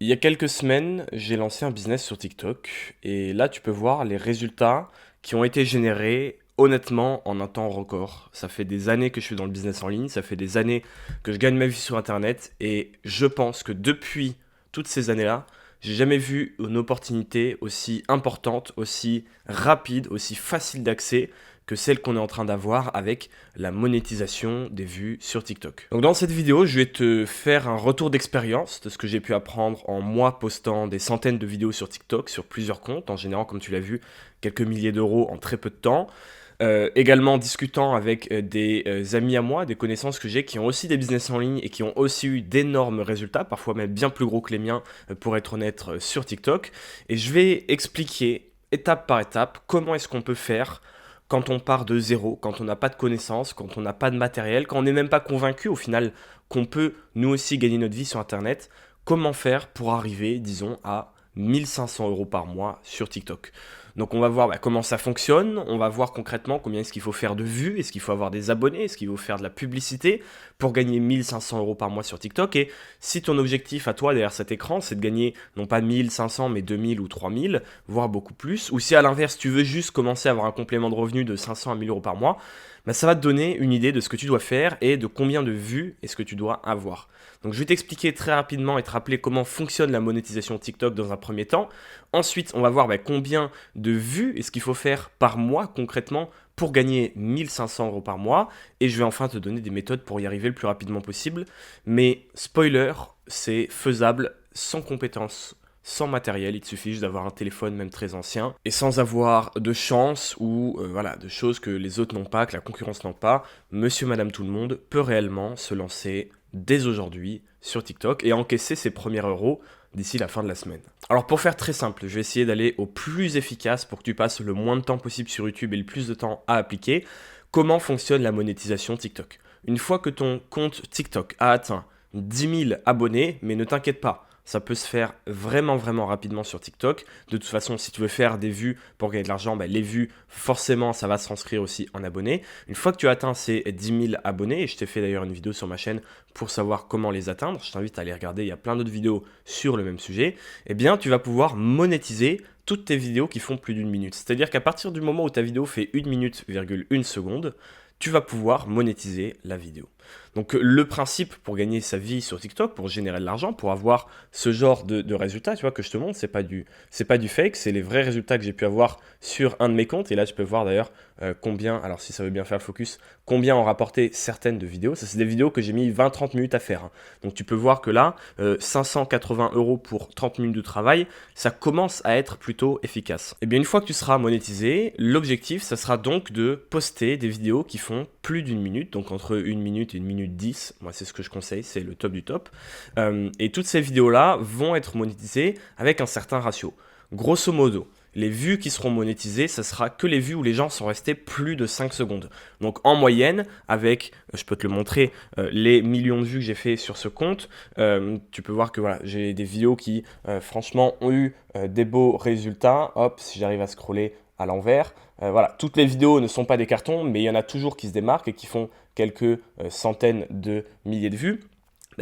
Il y a quelques semaines, j'ai lancé un business sur TikTok et là, tu peux voir les résultats qui ont été générés honnêtement en un temps record. Ça fait des années que je suis dans le business en ligne, ça fait des années que je gagne ma vie sur Internet et je pense que depuis toutes ces années-là, j'ai jamais vu une opportunité aussi importante, aussi rapide, aussi facile d'accès que celle qu'on est en train d'avoir avec la monétisation des vues sur TikTok. Donc dans cette vidéo, je vais te faire un retour d'expérience de ce que j'ai pu apprendre en moi postant des centaines de vidéos sur TikTok, sur plusieurs comptes, en générant, comme tu l'as vu, quelques milliers d'euros en très peu de temps. Également discutant avec des amis à moi, des connaissances que j'ai qui ont aussi des business en ligne et qui ont aussi eu d'énormes résultats, parfois même bien plus gros que les miens, pour être honnête, sur TikTok. Et je vais expliquer étape par étape comment est-ce qu'on peut faire quand on part de zéro, quand on n'a pas de connaissances, quand on n'a pas de matériel, quand on n'est même pas convaincu au final qu'on peut nous aussi gagner notre vie sur Internet, comment faire pour arriver, disons, à 1500 euros par mois sur TikTok. Donc on va voir comment ça fonctionne, on va voir concrètement combien est-ce qu'il faut faire de vues, est-ce qu'il faut avoir des abonnés, est-ce qu'il faut faire de la publicité pour gagner 1500 euros par mois sur TikTok. Et si ton objectif à toi derrière cet écran, c'est de gagner non pas 1500 mais 2000 ou 3000, voire beaucoup plus, ou si à l'inverse tu veux juste commencer à avoir un complément de revenu de 500 à 1000 euros par mois, ça va te donner une idée de ce que tu dois faire et de combien de vues est-ce que tu dois avoir. Donc je vais t'expliquer très rapidement et te rappeler comment fonctionne la monétisation TikTok dans un premier temps. Ensuite, on va voir combien de vues est-ce qu'il faut faire par mois concrètement pour gagner 1500 euros par mois. Et je vais enfin te donner des méthodes pour y arriver le plus rapidement possible. Mais spoiler, c'est faisable sans compétences, sans matériel, il te suffit juste d'avoir un téléphone même très ancien et sans avoir de chance ou voilà, de choses que les autres n'ont pas, que la concurrence n'a pas. Monsieur, madame, tout le monde peut réellement se lancer dès aujourd'hui sur TikTok et encaisser ses premiers euros d'ici la fin de la semaine. Alors pour faire très simple, je vais essayer d'aller au plus efficace pour que tu passes le moins de temps possible sur YouTube et le plus de temps à appliquer. Comment fonctionne la monétisation TikTok? Une fois que ton compte TikTok a atteint 10 000 abonnés, mais ne t'inquiète pas, ça peut se faire vraiment rapidement sur TikTok. De toute façon, si tu veux faire des vues pour gagner de l'argent, les vues, forcément, ça va se transcrire aussi en abonnés. Une fois que tu as atteint ces 10 000 abonnés, et je t'ai fait d'ailleurs une vidéo sur ma chaîne pour savoir comment les atteindre, je t'invite à aller regarder, il y a plein d'autres vidéos sur le même sujet, eh bien, tu vas pouvoir monétiser toutes tes vidéos qui font plus d'une minute. C'est-à-dire qu'à partir du moment où ta vidéo fait 1 minute, 1 seconde, tu vas pouvoir monétiser la vidéo. Donc le principe pour gagner sa vie sur TikTok, pour générer de l'argent, pour avoir ce genre de résultats, tu vois, que je te montre, c'est pas du fake, c'est les vrais résultats que j'ai pu avoir sur un de mes comptes. Et là, tu peux voir d'ailleurs combien, alors si ça veut bien faire le focus, combien ont rapporté certaines de vidéos. Ça, c'est des vidéos que j'ai mis 20-30 minutes à faire, hein. Donc tu peux voir que là, 580 euros pour 30 minutes de travail, ça commence à être plutôt efficace. Et bien une fois que tu seras monétisé, l'objectif, ça sera donc de poster des vidéos qui font plus d'une minute, donc entre 1 minute et 1 minute 10, moi c'est ce que je conseille, c'est le top du top. Et toutes ces vidéos-là vont être monétisées avec un certain ratio. Grosso modo, les vues qui seront monétisées, ça sera que les vues où les gens sont restés plus de 5 secondes. Donc en moyenne, avec, je peux te le montrer, les millions de vues que j'ai fait sur ce compte, tu peux voir que voilà, j'ai des vidéos qui franchement ont eu des beaux résultats. Hop, si j'arrive à scroller à l'envers. Voilà, toutes les vidéos ne sont pas des cartons, mais il y en a toujours qui se démarquent et qui font quelques centaines de milliers de vues.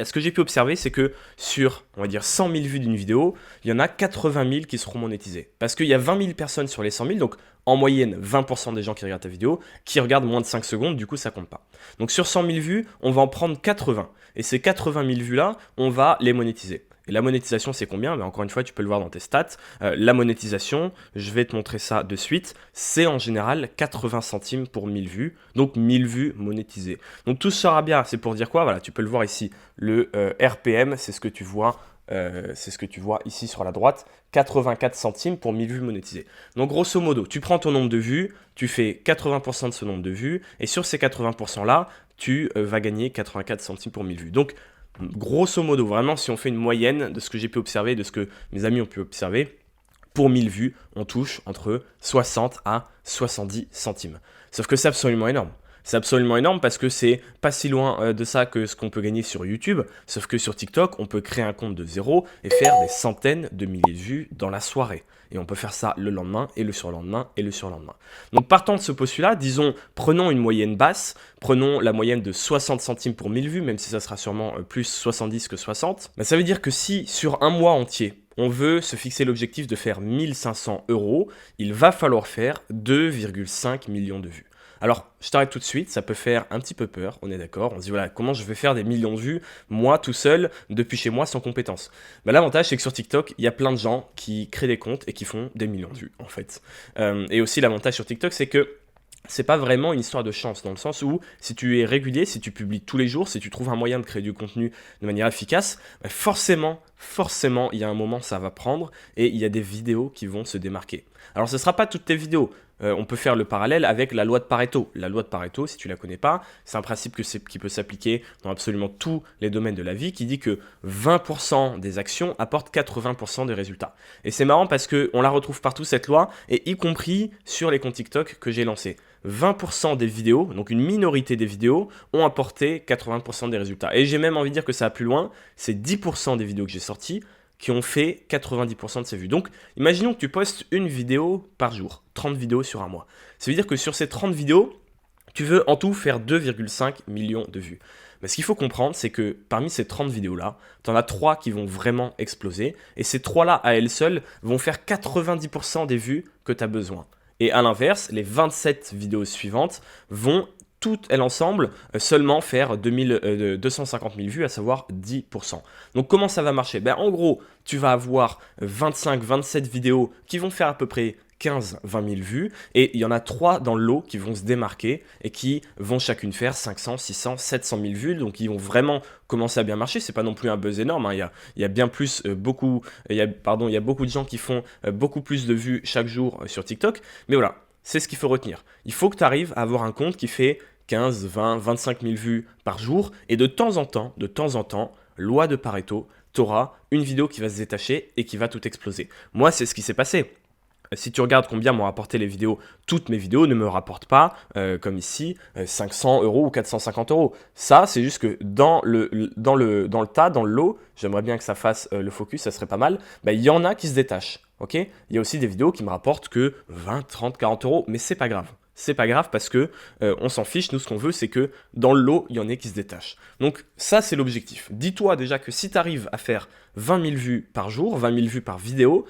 Ce que j'ai pu observer, c'est que sur, on va dire, 100 000 vues d'une vidéo, il y en a 80 000 qui seront monétisées. Parce qu'il y a 20 000 personnes sur les 100 000, donc en moyenne, 20% des gens qui regardent ta vidéo, qui regardent moins de 5 secondes, du coup ça compte pas. Donc sur 100 000 vues, on va en prendre 80. Et ces 80 000 vues-là, on va les monétiser. Et la monétisation, c'est combien? Encore une fois, tu peux le voir dans tes stats. La monétisation, je vais te montrer ça de suite, c'est en général 80 centimes pour 1000 vues. Donc 1000 vues monétisées. Donc tout sera bien. C'est pour dire quoi? Voilà, tu peux le voir ici. Le RPM, c'est ce que tu vois. Ici sur la droite, 84 centimes pour 1000 vues monétisées. Donc grosso modo, tu prends ton nombre de vues, tu fais 80% de ce nombre de vues, et sur ces 80% là, tu vas gagner 84 centimes pour 1000 vues. Donc grosso modo, vraiment, si on fait une moyenne de ce que j'ai pu observer, de ce que mes amis ont pu observer, pour 1000 vues, on touche entre 60 à 70 centimes. Sauf que c'est absolument énorme. C'est absolument énorme parce que c'est pas si loin de ça que ce qu'on peut gagner sur YouTube, sauf que sur TikTok, on peut créer un compte de zéro et faire des centaines de milliers de vues dans la soirée. Et on peut faire ça le lendemain et le surlendemain et le surlendemain. Donc partant de ce postulat, disons, prenons une moyenne basse, prenons la moyenne de 60 centimes pour 1000 vues, même si ça sera sûrement plus 70 que 60. Bah, ça veut dire que si sur un mois entier, on veut se fixer l'objectif de faire 1500 euros, il va falloir faire 2,5 millions de vues. Alors, je t'arrête tout de suite, ça peut faire un petit peu peur, on est d'accord. On se dit, voilà, comment je vais faire des millions de vues, moi, tout seul, depuis chez moi, sans compétences. Bah, l'avantage, c'est que sur TikTok, il y a plein de gens qui créent des comptes et qui font des millions de vues, en fait. Et aussi, l'avantage sur TikTok, c'est que c'est pas vraiment une histoire de chance, dans le sens où si tu es régulier, si tu publies tous les jours, si tu trouves un moyen de créer du contenu de manière efficace, bah forcément, il y a un moment ça va prendre et il y a des vidéos qui vont se démarquer. Alors ce ne sera pas toutes tes vidéos. On peut faire le parallèle avec la loi de Pareto. La loi de Pareto, si tu la connais pas, c'est un principe qui peut s'appliquer dans absolument tous les domaines de la vie, qui dit que 20% des actions apportent 80% des résultats. Et c'est marrant parce qu'on la retrouve partout cette loi, et y compris sur les comptes TikTok que j'ai lancés. 20% des vidéos, donc une minorité des vidéos, ont apporté 80% des résultats. Et j'ai même envie de dire que ça va plus loin, c'est 10% des vidéos que j'ai sorties qui ont fait 90% de ces vues. Donc, imaginons que tu postes une vidéo par jour, 30 vidéos sur un mois. Ça veut dire que sur ces 30 vidéos, tu veux en tout faire 2,5 millions de vues. Mais ce qu'il faut comprendre, c'est que parmi ces 30 vidéos-là, tu en as 3 qui vont vraiment exploser. Et ces 3-là, à elles seules, vont faire 90% des vues que tu as besoin. Et à l'inverse, les 27 vidéos suivantes vont toutes elles ensemble seulement faire 250 000 vues, à savoir 10%. Donc comment ça va marcher? En gros, tu vas avoir 25-27 vidéos qui vont faire à peu près 15-20 000 vues, et il y en a 3 dans le lot qui vont se démarquer et qui vont chacune faire 500, 600, 700 000 vues, donc ils vont vraiment commencer à bien marcher. C'est pas non plus un buzz énorme, hein. Il y a bien plus, il y a beaucoup de gens qui font beaucoup plus de vues chaque jour sur TikTok, mais voilà, c'est ce qu'il faut retenir. Il faut que tu arrives à avoir un compte qui fait 15, 20, 25 000 vues par jour, et de temps en temps, loi de Pareto, tu auras une vidéo qui va se détacher et qui va tout exploser. Moi, c'est ce qui s'est passé. Si tu regardes combien m'ont rapporté les vidéos, toutes mes vidéos ne me rapportent pas, comme ici, 500 euros ou 450 euros. Ça, c'est juste que dans le lot, j'aimerais bien que ça fasse le focus, ça serait pas mal, il y en a qui se détachent. Okay, il y a aussi des vidéos qui me rapportent que 20, 30, 40 euros, mais c'est pas grave. C'est pas grave parce que on s'en fiche. Nous, ce qu'on veut, c'est que dans le lot, il y en ait qui se détachent. Donc ça, c'est l'objectif. Dis-toi déjà que si tu arrives à faire 20 000 vues par jour, 20 000 vues par vidéo,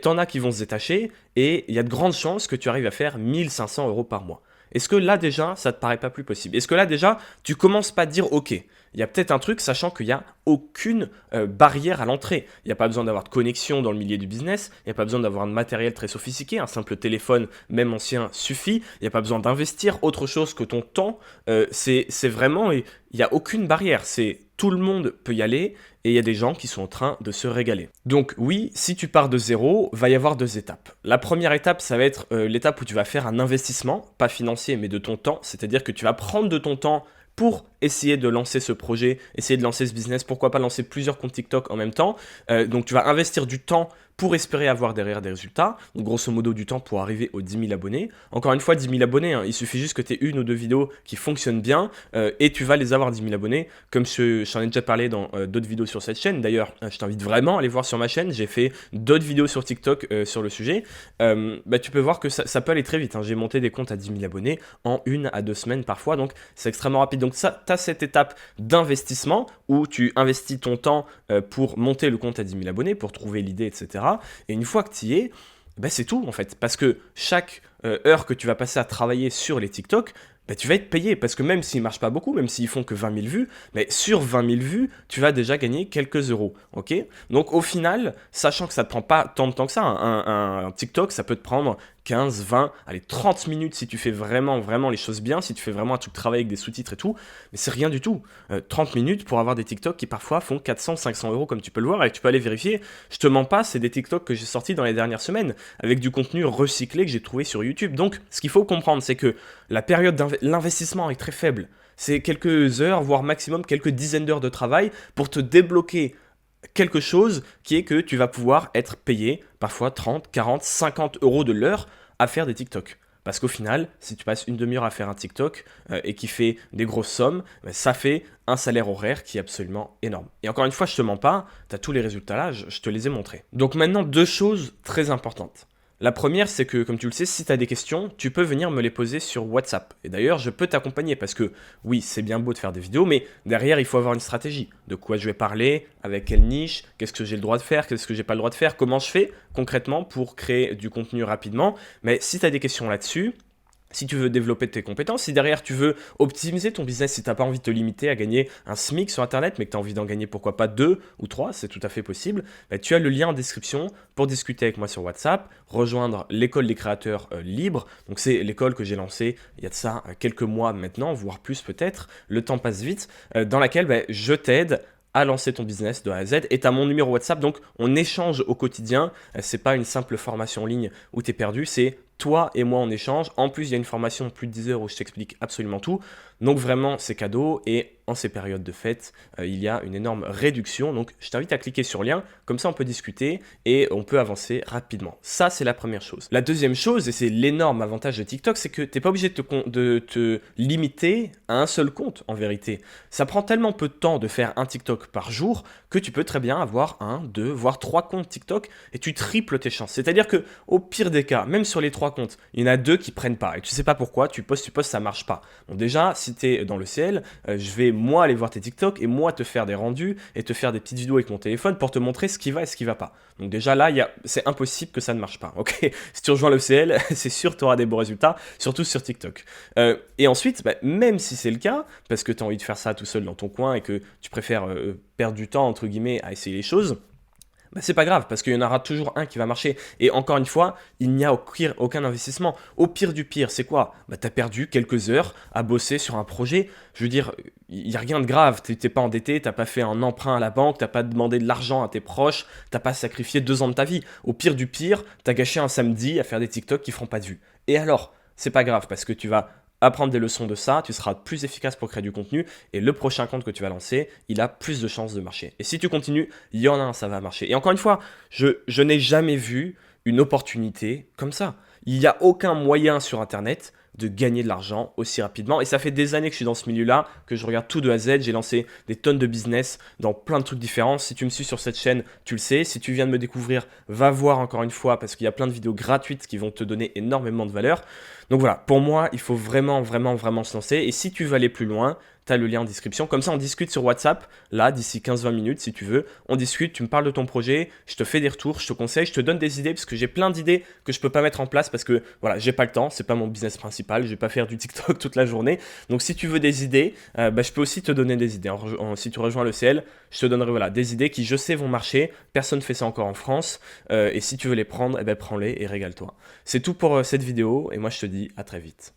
t'en as qui vont se détacher et il y a de grandes chances que tu arrives à faire 1500 euros par mois. Est-ce que là déjà, ça te paraît pas plus possible? Est-ce que là déjà, tu commences pas à te dire, ok, il y a peut-être un truc, sachant qu'il n'y a aucune barrière à l'entrée. Il n'y a pas besoin d'avoir de connexion dans le milieu du business, il n'y a pas besoin d'avoir de matériel très sophistiqué, un simple téléphone, même ancien, suffit. Il n'y a pas besoin d'investir autre chose que ton temps. C'est vraiment, il n'y a aucune barrière. Tout le monde peut y aller et il y a des gens qui sont en train de se régaler. Donc oui, si tu pars de zéro, va y avoir 2 étapes. La première étape, ça va être l'étape où tu vas faire un investissement, pas financier, mais de ton temps. C'est-à-dire que tu vas prendre de ton temps pour essayer de lancer ce projet, essayer de lancer ce business, pourquoi pas lancer plusieurs comptes TikTok en même temps. Donc tu vas investir du temps pour espérer avoir derrière des résultats, donc grosso modo du temps pour arriver aux 10 000 abonnés. Encore une fois, 10 000 abonnés, hein, il suffit juste que tu aies 1 ou 2 vidéos qui fonctionnent bien et tu vas les avoir 10 000 abonnés, comme j'en ai déjà parlé dans d'autres vidéos sur cette chaîne. D'ailleurs, je t'invite vraiment à aller voir sur ma chaîne, j'ai fait d'autres vidéos sur TikTok sur le sujet. Tu peux voir que ça peut aller très vite, hein. J'ai monté des comptes à 10 000 abonnés en 1 à 2 semaines parfois, donc c'est extrêmement rapide. Donc ça, tu as cette étape d'investissement où tu investis ton temps pour monter le compte à 10 000 abonnés, pour trouver l'idée, etc. Et une fois que tu y es, c'est tout en fait. Parce que chaque heure que tu vas passer à travailler sur les TikTok, tu vas être payé. Parce que même s'ils ne marchent pas beaucoup, même s'ils font que 20 000 vues, sur 20 000 vues, tu vas déjà gagner quelques euros. Okay, donc au final, sachant que ça ne te prend pas tant de temps que ça, un TikTok, ça peut te prendre 15, 20, allez 30 minutes si tu fais vraiment les choses bien, si tu fais vraiment un truc travail avec des sous-titres et tout, mais c'est rien du tout. 30 minutes pour avoir des TikTok qui parfois font 400, 500 euros comme tu peux le voir et que tu peux aller vérifier. Je te mens pas, c'est des TikTok que j'ai sortis dans les dernières semaines avec du contenu recyclé que j'ai trouvé sur YouTube. Donc ce qu'il faut comprendre, c'est que la période l'investissement est très faible. C'est quelques heures, voire maximum quelques dizaines d'heures de travail pour te débloquer quelque chose qui est que tu vas pouvoir être payé parfois 30, 40, 50 euros de l'heure à faire des TikTok. Parce qu'au final, si tu passes une demi-heure à faire un TikTok et qui fait des grosses sommes, ben, ça fait un salaire horaire qui est absolument énorme. Et encore une fois, je te mens pas, tu as tous les résultats là, je te les ai montrés. Donc maintenant, deux choses très importantes. La première, c'est que, comme tu le sais, si tu as des questions, tu peux venir me les poser sur WhatsApp. Et d'ailleurs, je peux t'accompagner parce que, oui, c'est bien beau de faire des vidéos, mais derrière, il faut avoir une stratégie. De quoi je vais parler, avec quelle niche, qu'est-ce que j'ai le droit de faire, qu'est-ce que j'ai pas le droit de faire, comment je fais concrètement pour créer du contenu rapidement. Mais si tu as des questions là-dessus, si tu veux développer tes compétences, si derrière tu veux optimiser ton business, si tu n'as pas envie de te limiter à gagner un SMIC sur Internet, mais que tu as envie d'en gagner pourquoi pas 2 ou 3, c'est tout à fait possible, bah, tu as le lien en description pour discuter avec moi sur WhatsApp, rejoindre l'école des créateurs libres. Donc c'est l'école que j'ai lancée il y a de ça quelques mois maintenant, voire plus peut-être, le temps passe vite, dans laquelle bah, je t'aide à lancer ton business de A à Z. Et tu as mon numéro WhatsApp, donc on échange au quotidien. C'est pas une simple formation en ligne où tu es perdu, c'est toi et moi on échange. En plus, il y a une formation de plus de 10 heures où je t'explique absolument tout. Donc vraiment, c'est cadeau. Et en ces périodes de fête, il y a une énorme réduction. Donc je t'invite à cliquer sur le lien. Comme ça, on peut discuter et on peut avancer rapidement. Ça, c'est la première chose. La deuxième chose, et c'est l'énorme avantage de TikTok, c'est que tu n'es pas obligé de te limiter à un seul compte en vérité. Ça prend tellement peu de temps de faire un TikTok par jour que tu peux très bien avoir 1, 2, voire 3 comptes TikTok et tu triples tes chances. C'est-à-dire que au pire des cas, même sur les 3 comptes, il y en a 2 qui prennent pas et tu sais pas pourquoi, tu postes, ça marche pas. Bon déjà, si tu es dans le ciel, je vais moi aller voir tes TikTok et moi te faire des rendus et te faire des petites vidéos avec mon téléphone pour te montrer ce qui va et ce qui va pas. Donc déjà là, c'est impossible que ça ne marche pas. Ok, si tu rejoins le CL, c'est sûr tu auras des bons résultats, surtout sur TikTok. Et ensuite, bah, même si c'est le cas, parce que tu as envie de faire ça tout seul dans ton coin et que tu préfères perdre du temps entre guillemets à essayer les choses, bah, c'est pas grave parce qu'il y en aura toujours un qui va marcher. Et encore une fois, il n'y a aucun investissement. Au pire du pire, c'est quoi? Bah, tu as perdu quelques heures à bosser sur un projet. Je veux dire, il n'y a rien de grave. Tu n'es pas endetté, tu n'as pas fait un emprunt à la banque, tu n'as pas demandé de l'argent à tes proches, tu n'as pas sacrifié 2 ans de ta vie. Au pire du pire, tu as gâché un samedi à faire des TikTok qui feront pas de vues. Et alors, c'est pas grave parce que tu vas apprendre des leçons de ça, tu seras plus efficace pour créer du contenu et le prochain compte que tu vas lancer, il a plus de chances de marcher. Et si tu continues, il y en a un, ça va marcher. Et encore une fois, je n'ai jamais vu une opportunité comme ça. Il n'y a aucun moyen sur Internet de gagner de l'argent aussi rapidement. Et ça fait des années que je suis dans ce milieu-là, que je regarde tout de A à Z. J'ai lancé des tonnes de business dans plein de trucs différents. Si tu me suis sur cette chaîne, tu le sais. Si tu viens de me découvrir, va voir encore une fois parce qu'il y a plein de vidéos gratuites qui vont te donner énormément de valeur. Donc voilà, pour moi, il faut vraiment se lancer. Et si tu veux aller plus loin, tu as le lien en description. Comme ça, on discute sur WhatsApp, là, d'ici 15-20 minutes, si tu veux. On discute, tu me parles de ton projet, je te fais des retours, je te conseille, je te donne des idées, parce que j'ai plein d'idées que je peux pas mettre en place, parce que, voilà, j'ai pas le temps, c'est pas mon business principal, je vais pas faire du TikTok toute la journée. Donc, si tu veux des idées, bah, je peux aussi te donner des idées. Si tu rejoins le CL, je te donnerai, voilà, des idées qui, je sais, vont marcher. Personne ne fait ça encore en France. Et si tu veux les prendre, eh ben, prends-les et régale-toi. C'est tout pour cette vidéo, et moi, je te dis à très vite.